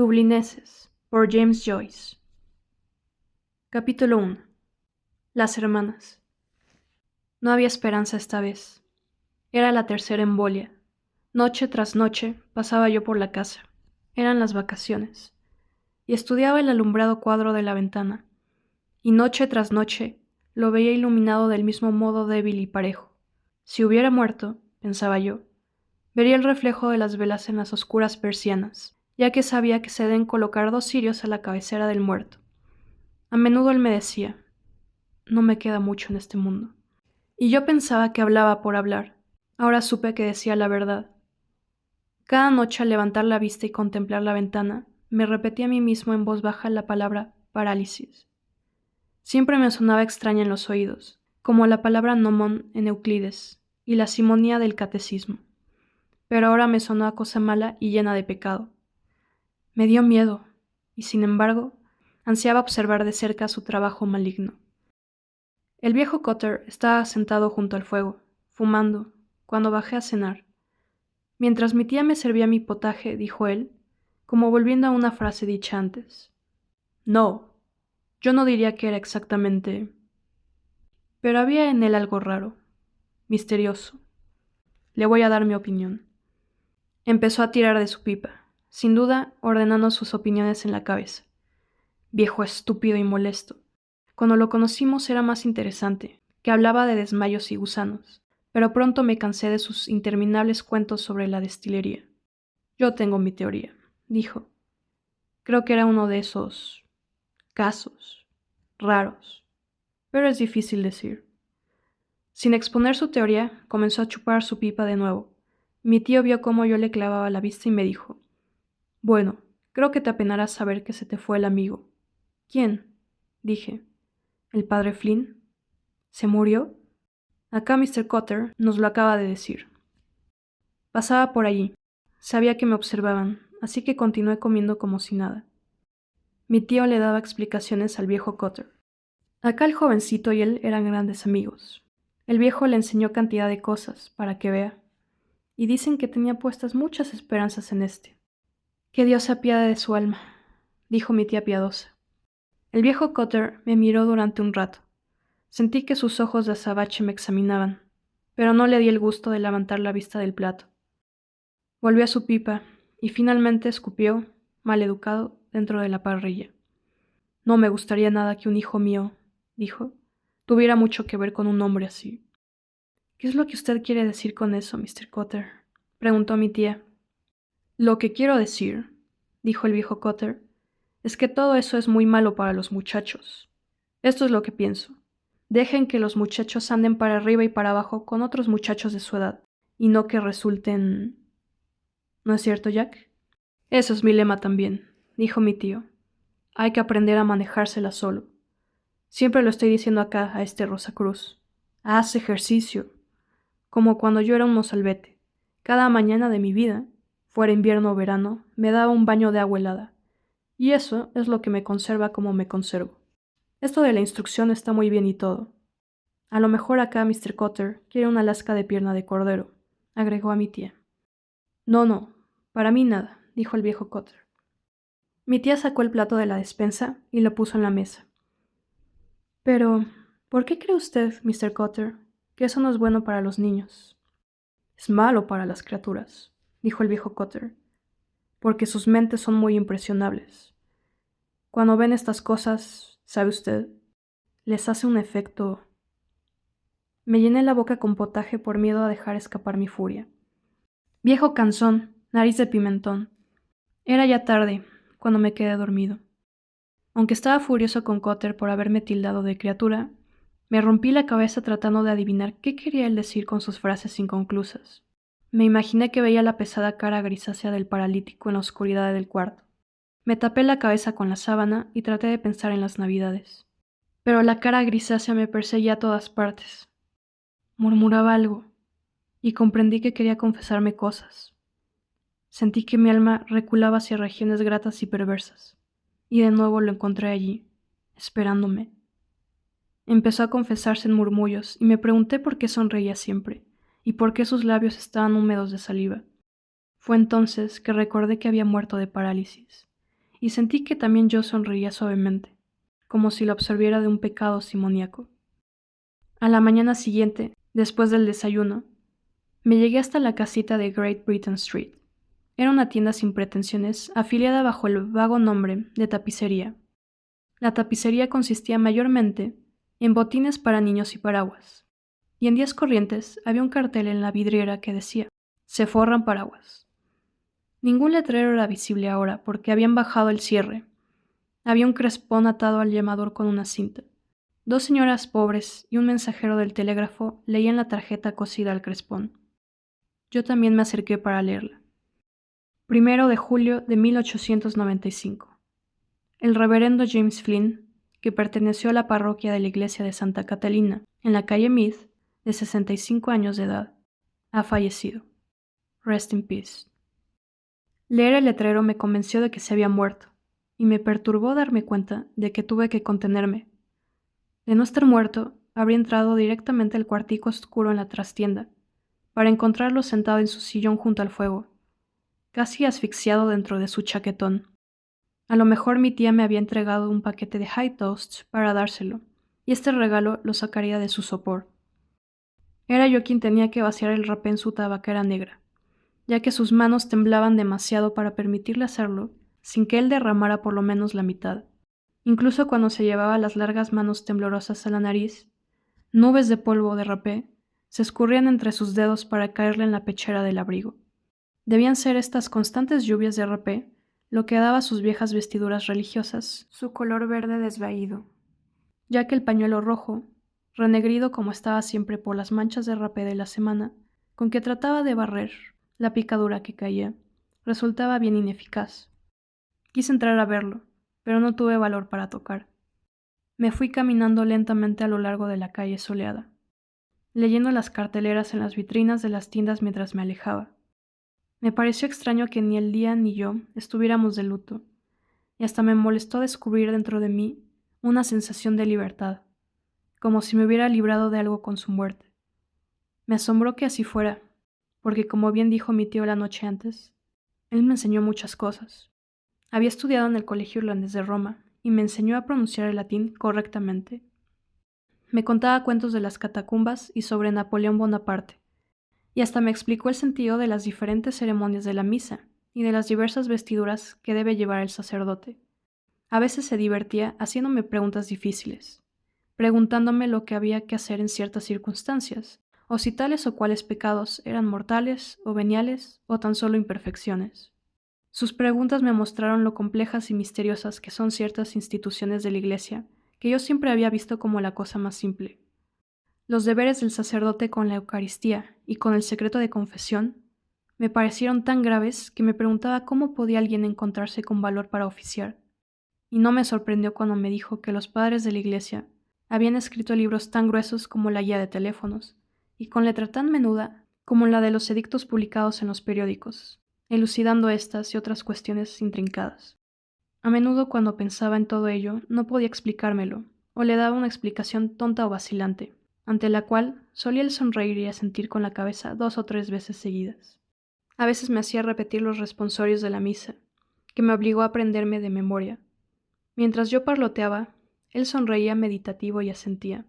Dublineses, por James Joyce. Capítulo 1. Las hermanas. No había esperanza esta vez. Era la tercera embolia. Noche tras noche pasaba yo por la casa. Eran las vacaciones. Y estudiaba el alumbrado cuadro de la ventana. Y noche tras noche lo veía iluminado del mismo modo débil y parejo. Si hubiera muerto, pensaba yo, vería el reflejo de las velas en las oscuras persianas, ya que sabía que se deben colocar 2 cirios a la cabecera del muerto. A menudo él me decía, no me queda mucho en este mundo. Y yo pensaba que hablaba por hablar. Ahora supe que decía la verdad. Cada noche al levantar la vista y contemplar la ventana, me repetía a mí mismo en voz baja la palabra parálisis. Siempre me sonaba extraña en los oídos, como la palabra nomon en Euclides y la simonía del catecismo. Pero ahora me sonó a cosa mala y llena de pecado. Me dio miedo, y sin embargo, ansiaba observar de cerca su trabajo maligno. El viejo Cotter estaba sentado junto al fuego, fumando, cuando bajé a cenar. Mientras mi tía me servía mi potaje, dijo él, como volviendo a una frase dicha antes. No, yo no diría que era exactamente... Pero había en él algo raro, misterioso. Le voy a dar mi opinión. Empezó a tirar de su pipa, sin duda ordenando sus opiniones en la cabeza. Viejo estúpido y molesto. Cuando lo conocimos era más interesante, que hablaba de desmayos y gusanos, pero pronto me cansé de sus interminables cuentos sobre la destilería. Yo tengo mi teoría, dijo. Creo que era uno de esos casos raros, pero es difícil decir. Sin exponer su teoría, comenzó a chupar su pipa de nuevo. Mi tío vio cómo yo le clavaba la vista y me dijo, bueno, creo que te apenará saber que se te fue el amigo. ¿Quién? Dije. ¿El padre Flynn? ¿Se murió? Acá Mr. Cotter nos lo acaba de decir. Pasaba por allí. Sabía que me observaban, así que continué comiendo como si nada. Mi tío le daba explicaciones al viejo Cotter. Acá el jovencito y él eran grandes amigos. El viejo le enseñó cantidad de cosas, para que vea, y dicen que tenía puestas muchas esperanzas en este. Que Dios se apiade de su alma, dijo mi tía piadosa. El viejo Cotter me miró durante un rato. Sentí que sus ojos de azabache me examinaban, pero no le di el gusto de levantar la vista del plato. Volvió a su pipa y finalmente escupió, mal educado, dentro de la parrilla. No me gustaría nada que un hijo mío, dijo, tuviera mucho que ver con un hombre así. ¿Qué es lo que usted quiere decir con eso, Mr. Cotter? Preguntó mi tía. Lo que quiero decir, dijo el viejo Cotter, es que todo eso es muy malo para los muchachos. Esto es lo que pienso. Dejen que los muchachos anden para arriba y para abajo con otros muchachos de su edad, y no que resulten... ¿No es cierto, Jack? Eso es mi lema también, dijo mi tío. Hay que aprender a manejársela solo. Siempre lo estoy diciendo acá a este Rosacruz. Haz ejercicio. Como cuando yo era un mozalbete. Cada mañana de mi vida, fuera invierno o verano, me daba un baño de agua helada. Y eso es lo que me conserva como me conservo. Esto de la instrucción está muy bien y todo. A lo mejor acá Mr. Cotter quiere una lasca de pierna de cordero, agregó a mi tía. No, para mí nada, dijo el viejo Cotter. Mi tía sacó el plato de la despensa y lo puso en la mesa. Pero, ¿por qué cree usted, Mr. Cotter, que eso no es bueno para los niños? Es malo para las criaturas, dijo el viejo Cotter, porque sus mentes son muy impresionables. Cuando ven estas cosas, ¿sabe usted? Les hace un efecto... Me llené la boca con potaje por miedo a dejar escapar mi furia. Viejo canzón, nariz de pimentón. Era ya tarde, cuando me quedé dormido. Aunque estaba furioso con Cotter por haberme tildado de criatura, me rompí la cabeza tratando de adivinar qué quería él decir con sus frases inconclusas. Me imaginé que veía la pesada cara grisácea del paralítico en la oscuridad del cuarto. Me tapé la cabeza con la sábana y traté de pensar en las Navidades. Pero la cara grisácea me perseguía a todas partes. Murmuraba algo, y comprendí que quería confesarme cosas. Sentí que mi alma reculaba hacia regiones gratas y perversas, y de nuevo lo encontré allí, esperándome. Empezó a confesarse en murmullos, y me pregunté por qué sonreía siempre, y por qué sus labios estaban húmedos de saliva. Fue entonces que recordé que había muerto de parálisis, y sentí que también yo sonreía suavemente, como si lo absorbiera de un pecado simoníaco. A la mañana siguiente, después del desayuno, me llegué hasta la casita de Great Britain Street. Era una tienda sin pretensiones, afiliada bajo el vago nombre de tapicería. La tapicería consistía mayormente en botines para niños y paraguas, y en días corrientes había un cartel en la vidriera que decía: «Se forran paraguas». Ningún letrero era visible ahora porque habían bajado el cierre. Había un crespón atado al llamador con una cinta. 2 señoras pobres y un mensajero del telégrafo leían la tarjeta cosida al crespón. Yo también me acerqué para leerla. 1 de julio de 1895. El reverendo James Flynn, que perteneció a la parroquia de la iglesia de Santa Catalina, en la calle Meath, de 65 años de edad, ha fallecido. Rest in peace. Leer el letrero me convenció de que se había muerto, y me perturbó darme cuenta de que tuve que contenerme. De no estar muerto, habría entrado directamente al cuartico oscuro en la trastienda, para encontrarlo sentado en su sillón junto al fuego, casi asfixiado dentro de su chaquetón. A lo mejor mi tía me había entregado un paquete de high toasts para dárselo, y este regalo lo sacaría de su sopor. Era yo quien tenía que vaciar el rapé en su tabaquera negra, ya que sus manos temblaban demasiado para permitirle hacerlo sin que él derramara por lo menos la mitad. Incluso cuando se llevaba las largas manos temblorosas a la nariz, nubes de polvo de rapé se escurrían entre sus dedos para caerle en la pechera del abrigo. Debían ser estas constantes lluvias de rapé lo que daba a sus viejas vestiduras religiosas su color verde desvaído, ya que el pañuelo rojo, renegrido como estaba siempre por las manchas de rapé de la semana, con que trataba de barrer la picadura que caía, resultaba bien ineficaz. Quise entrar a verlo, pero no tuve valor para tocar. Me fui caminando lentamente a lo largo de la calle soleada, leyendo las carteleras en las vitrinas de las tiendas mientras me alejaba. Me pareció extraño que ni el día ni yo estuviéramos de luto, y hasta me molestó descubrir dentro de mí una sensación de libertad, como si me hubiera librado de algo con su muerte. Me asombró que así fuera, porque como bien dijo mi tío la noche antes, él me enseñó muchas cosas. Había estudiado en el Colegio Irlandés de Roma y me enseñó a pronunciar el latín correctamente. Me contaba cuentos de las catacumbas y sobre Napoleón Bonaparte, y hasta me explicó el sentido de las diferentes ceremonias de la misa y de las diversas vestiduras que debe llevar el sacerdote. A veces se divertía haciéndome preguntas difíciles, preguntándome lo que había que hacer en ciertas circunstancias, o si tales o cuales pecados eran mortales o veniales o tan solo imperfecciones. Sus preguntas me mostraron lo complejas y misteriosas que son ciertas instituciones de la Iglesia, que yo siempre había visto como la cosa más simple. Los deberes del sacerdote con la Eucaristía y con el secreto de confesión me parecieron tan graves que me preguntaba cómo podía alguien encontrarse con valor para oficiar. Y no me sorprendió cuando me dijo que los padres de la Iglesia habían escrito libros tan gruesos como la guía de teléfonos, y con letra tan menuda como la de los edictos publicados en los periódicos, elucidando estas y otras cuestiones intrincadas. A menudo cuando pensaba en todo ello no podía explicármelo, o le daba una explicación tonta o vacilante, ante la cual solía él sonreír y asentir con la cabeza 2 o 3 veces seguidas. A veces me hacía repetir los responsorios de la misa, que me obligó a aprenderme de memoria. Mientras yo parloteaba, él sonreía meditativo y asentía.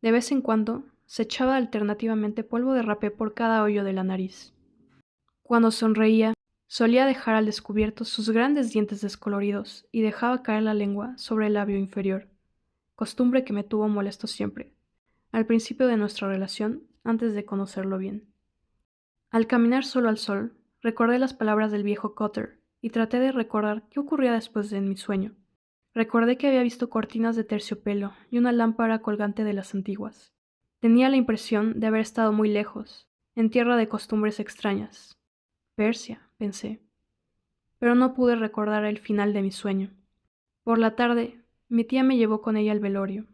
De vez en cuando, se echaba alternativamente polvo de rapé por cada hoyo de la nariz. Cuando sonreía, solía dejar al descubierto sus grandes dientes descoloridos y dejaba caer la lengua sobre el labio inferior, costumbre que me tuvo molesto siempre, al principio de nuestra relación, antes de conocerlo bien. Al caminar solo al sol, recordé las palabras del viejo Cotter y traté de recordar qué ocurría después de mi sueño. Recordé que había visto cortinas de terciopelo y una lámpara colgante de las antiguas. Tenía la impresión de haber estado muy lejos, en tierra de costumbres extrañas. Persia, pensé. Pero no pude recordar el final de mi sueño. Por la tarde, mi tía me llevó con ella al velorio.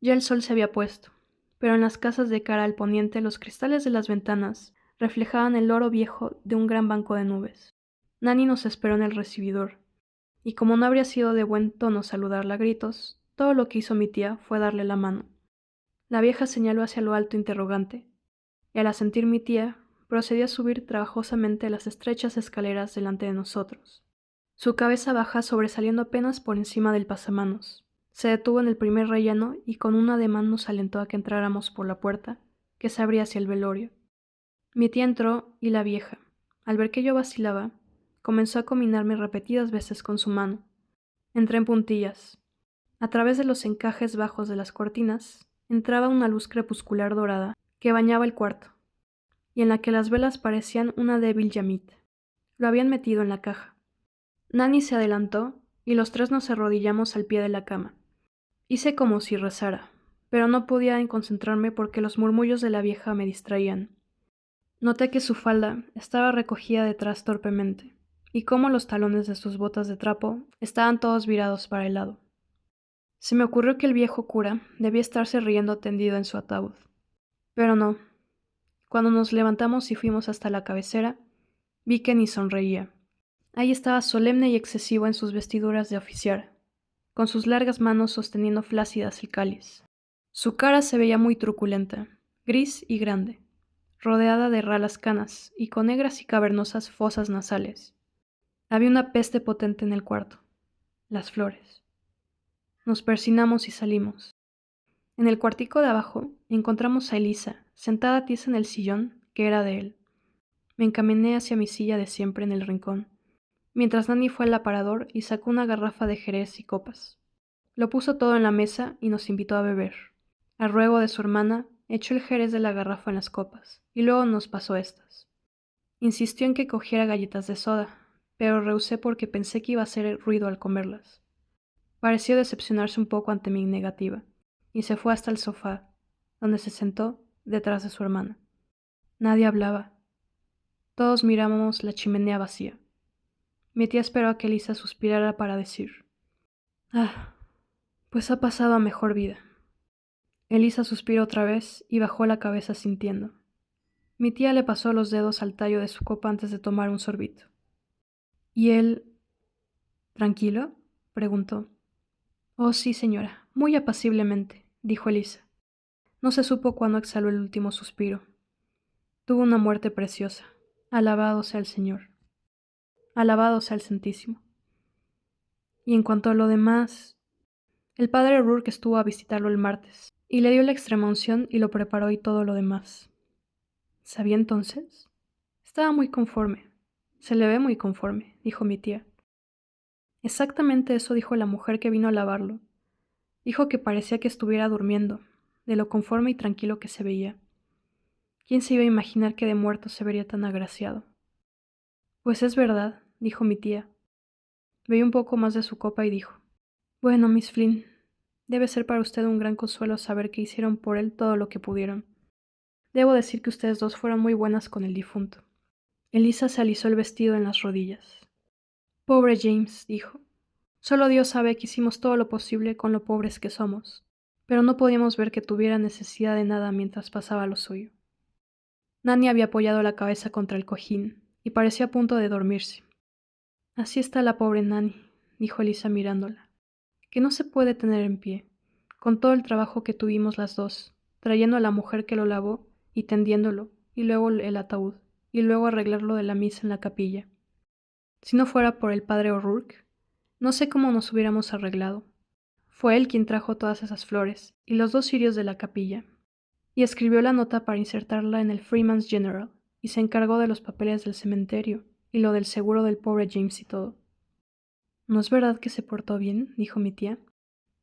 Ya el sol se había puesto, pero en las casas de cara al poniente los cristales de las ventanas reflejaban el oro viejo de un gran banco de nubes. Nanny nos esperó en el recibidor, y como no habría sido de buen tono saludarla a gritos, todo lo que hizo mi tía fue darle la mano. La vieja señaló hacia lo alto interrogante, y al asentir mi tía, procedió a subir trabajosamente las estrechas escaleras delante de nosotros. su cabeza baja sobresaliendo apenas por encima del pasamanos. Se detuvo en el primer rellano y con un ademán nos alentó a que entráramos por la puerta, que se abría hacia el velorio. Mi tía entró y la vieja, al ver que yo vacilaba, comenzó a combinarme repetidas veces con su mano. Entré en puntillas. A través de los encajes bajos de las cortinas entraba una luz crepuscular dorada que bañaba el cuarto, y en la que las velas parecían una débil llamita. Lo habían metido en la caja. Nanny se adelantó y los tres nos arrodillamos al pie de la cama. Hice como si rezara, pero no podía concentrarme porque los murmullos de la vieja me distraían. Noté que su falda estaba recogida detrás torpemente, y cómo los talones de sus botas de trapo estaban todos virados para el lado. Se me ocurrió que el viejo cura debía estarse riendo tendido en su ataúd. Pero no. Cuando nos levantamos y fuimos hasta la cabecera, vi que ni sonreía. Ahí estaba solemne y excesivo en sus vestiduras de oficiar, con sus largas manos sosteniendo flácidas el cáliz. Su cara se veía muy truculenta, gris y grande, rodeada de ralas canas y con negras y cavernosas fosas nasales. Había una peste potente en el cuarto. Las flores. Nos persinamos y salimos. En el cuartico de abajo encontramos a Elisa, sentada tiesa en el sillón, que era de él. Me encaminé hacia mi silla de siempre en el rincón, mientras Nanny fue al aparador y sacó una garrafa de jerez y copas. Lo puso todo en la mesa y nos invitó a beber. A ruego de su hermana, echó el jerez de la garrafa en las copas, y luego nos pasó estas. Insistió en que cogiera galletas de soda, pero rehusé porque pensé que iba a hacer ruido al comerlas. Pareció decepcionarse un poco ante mi negativa, y se fue hasta el sofá, donde se sentó detrás de su hermana. Nadie hablaba. Todos mirábamos la chimenea vacía. Mi tía esperó a que Elisa suspirara para decir: «Ah, pues ha pasado a mejor vida». Elisa suspiró otra vez y bajó la cabeza sintiendo. Mi tía le pasó los dedos al tallo de su copa antes de tomar un sorbito. ¿Y él... tranquilo?», preguntó. «Oh, sí, señora, muy apaciblemente», dijo Elisa. No se supo cuándo exhaló el último suspiro. Tuvo una muerte preciosa. Alabado sea el Señor. Alabado sea el Santísimo. Y en cuanto a lo demás, el padre Rourke estuvo a visitarlo el martes, y le dio la extremaunción y lo preparó y todo lo demás. ¿Sabía entonces? Estaba muy conforme. Se le ve muy conforme, dijo mi tía. Exactamente eso dijo la mujer que vino a lavarlo. Dijo que parecía que estuviera durmiendo, de lo conforme y tranquilo que se veía. ¿Quién se iba a imaginar que de muerto se vería tan agraciado? Pues es verdad, dijo mi tía. Bebió un poco más de su copa y dijo: «Bueno, Miss Flynn, debe ser para usted un gran consuelo saber que hicieron por él todo lo que pudieron. Debo decir que ustedes dos fueron muy buenas con el difunto». Elisa se alisó el vestido en las rodillas. «Pobre James», dijo. «Solo Dios sabe que hicimos todo lo posible con lo pobres que somos, pero no podíamos ver que tuviera necesidad de nada mientras pasaba lo suyo». Nanny había apoyado la cabeza contra el cojín y parecía a punto de dormirse. «Así está la pobre Nanny», dijo Elisa mirándola, «que no se puede tener en pie, con todo el trabajo que tuvimos las dos, trayendo a la mujer que lo lavó y tendiéndolo, y luego el ataúd, y luego arreglarlo de la misa en la capilla. Si no fuera por el padre O'Rourke, no sé cómo nos hubiéramos arreglado. Fue él quien trajo todas esas flores y los 2 cirios de la capilla, y escribió la nota para insertarla en el Freeman's General, y se encargó de los papeles del cementerio y lo del seguro del pobre James y todo». «¿No es verdad que se portó bien?», dijo mi tía.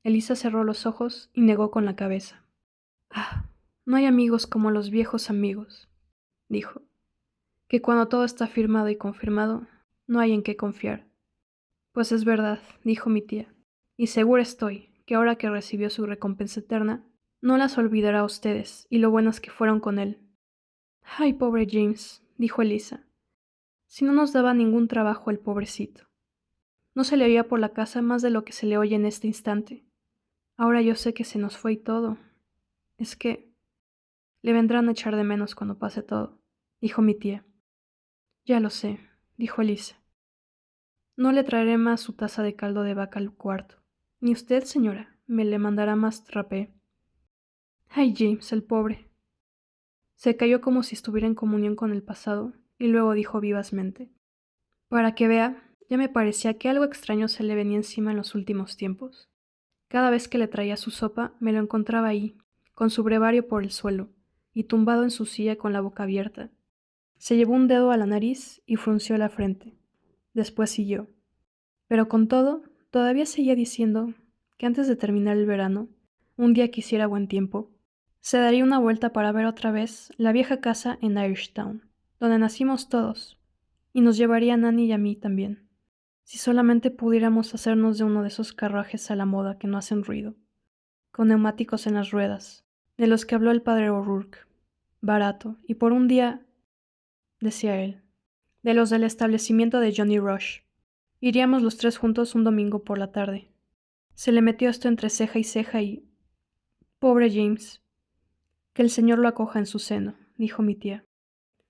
Elisa cerró los ojos y negó con la cabeza. «Ah, no hay amigos como los viejos amigos», dijo, «que cuando todo está firmado y confirmado, no hay en qué confiar». «Pues es verdad», dijo mi tía, «y segura estoy que ahora que recibió su recompensa eterna, no las olvidará a ustedes y lo buenas que fueron con él». «Ay, pobre James», dijo Elisa, «si no nos daba ningún trabajo el pobrecito. No se le oía por la casa más de lo que se le oye en este instante. Ahora yo sé que se nos fue y todo. Es que le vendrán a echar de menos cuando pase todo», dijo mi tía. «Ya lo sé», dijo Elisa. «No le traeré más su taza de caldo de vaca al cuarto. Ni usted, señora, me le mandará más rapé». «Ay, James, el pobre». Se cayó como si estuviera en comunión con el pasado, y luego dijo vivazmente: «Para que vea, Ya me parecía que algo extraño se le venía encima en los últimos tiempos. Cada vez que le traía su sopa, me lo encontraba ahí, con su brevario por el suelo, y tumbado en su silla con la boca abierta. Se llevó un dedo a la nariz y frunció la frente. Después siguió. Pero con todo, todavía seguía diciendo que antes de terminar el verano, un día que hiciera buen tiempo, se daría una vuelta para ver otra vez la vieja casa en Irishtown, donde nacimos todos, y nos llevaría a Nanny y a mí también. Si solamente pudiéramos hacernos de uno de esos carruajes a la moda que no hacen ruido, con neumáticos en las ruedas, de los que habló el padre O'Rourke, barato, y por un día, decía él, de los del establecimiento de Johnny Rush. Iríamos los tres juntos un domingo por la tarde. Se le metió esto entre ceja y... Pobre James. Que el Señor lo acoja en su seno, dijo mi tía.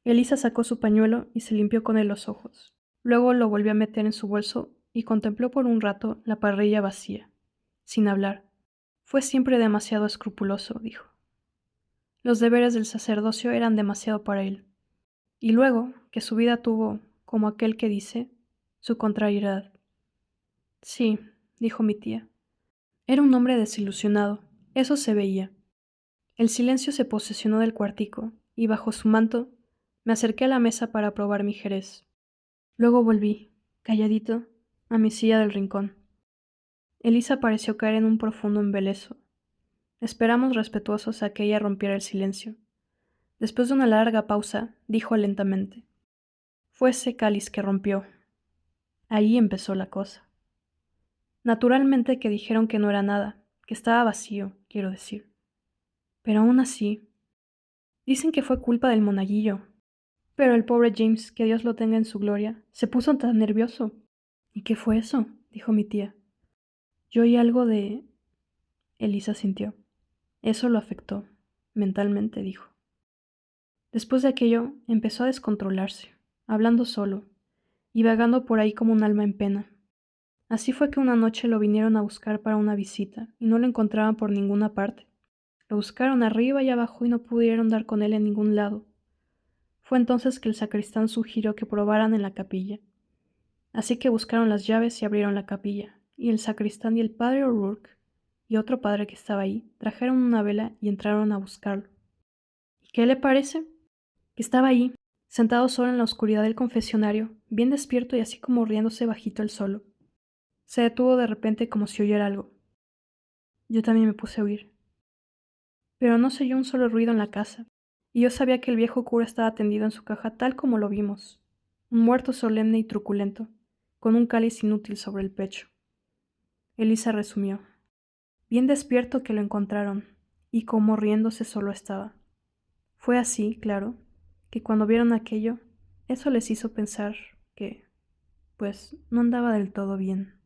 Elisa sacó su pañuelo y se limpió con él los ojos. Luego lo volvió a meter en su bolso y contempló por un rato la parrilla vacía, sin hablar. Fue siempre demasiado escrupuloso, dijo. Los deberes del sacerdocio eran demasiado para él. Y luego, que su vida tuvo, como aquel que dice, su contrariedad. Sí, dijo mi tía. Era un hombre desilusionado, eso se veía. El silencio se posesionó del cuartico, y bajo su manto me acerqué a la mesa para probar mi jerez. Luego volví, calladito, a mi silla del rincón. Elisa pareció caer en un profundo embeleso. Esperamos respetuosos a que ella rompiera el silencio. Después de una larga pausa, dijo lentamente: Fue ese cáliz que rompió. Ahí empezó la cosa. Naturalmente que dijeron que no era nada, que estaba vacío, quiero decir. Pero aún así, dicen que fue culpa del monaguillo. Pero el pobre James, que Dios lo tenga en su gloria, se puso tan nervioso. ¿Y qué fue eso?, dijo mi tía. Yo oí algo de... Elisa sintió. Eso lo afectó, mentalmente, dijo. Después de aquello, empezó a descontrolarse, hablando solo, y vagando por ahí como un alma en pena. Así fue que una noche lo vinieron a buscar para una visita, y no lo encontraban por ninguna parte. Lo buscaron arriba y abajo y no pudieron dar con él en ningún lado. Fue entonces que el sacristán sugirió que probaran en la capilla. Así que buscaron las llaves y abrieron la capilla, y el sacristán y el padre O'Rourke y otro padre que estaba ahí trajeron una vela y entraron a buscarlo. ¿Y qué le parece? Que estaba ahí, sentado solo en la oscuridad del confesionario, bien despierto y así como riéndose bajito él solo. Se detuvo de repente como si oyera algo. Yo también me puse a oír. Pero no se oyó un solo ruido en la casa, y yo sabía que el viejo cura estaba tendido en su caja tal como lo vimos, un muerto solemne y truculento, con un cáliz inútil sobre el pecho. Elisa resumió. Bien despierto que lo encontraron, y como riéndose solo estaba. Fue así, claro, que cuando vieron aquello, eso les hizo pensar que, pues, no andaba del todo bien.